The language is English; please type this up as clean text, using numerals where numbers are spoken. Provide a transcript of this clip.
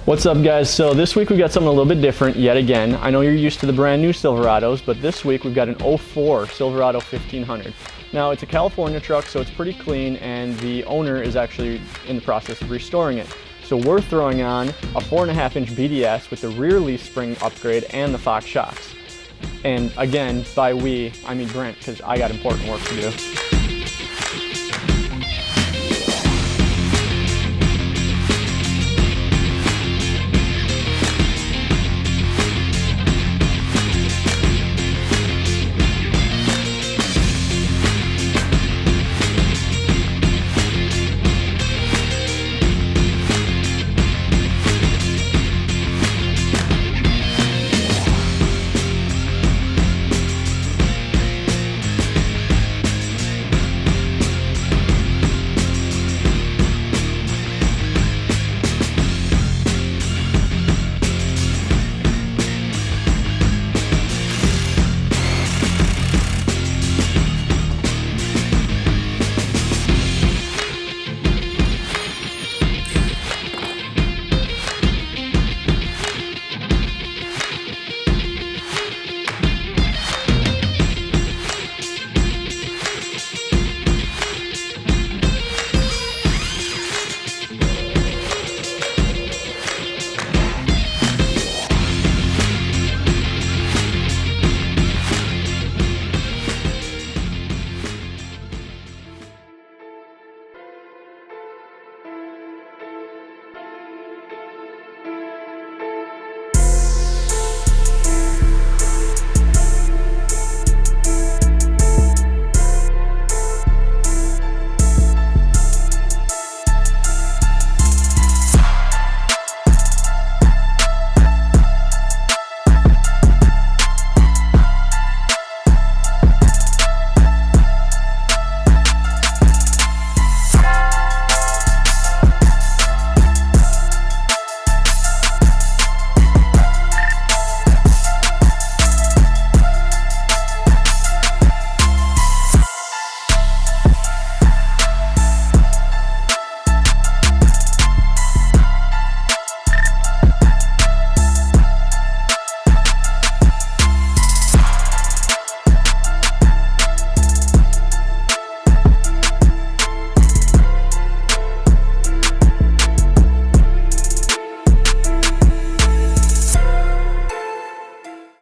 What's up guys? So this week we've got something a little bit different yet again. I know you're used to the brand new Silverados, but this week we've got an 04 Silverado 1500. Now it's a California truck, so it's pretty clean, and the owner is actually in the process of restoring it. So we're throwing on a 4.5-inch BDS with the rear leaf spring upgrade and the Fox shocks. And again, by we, I mean Brent, because I got important work to do.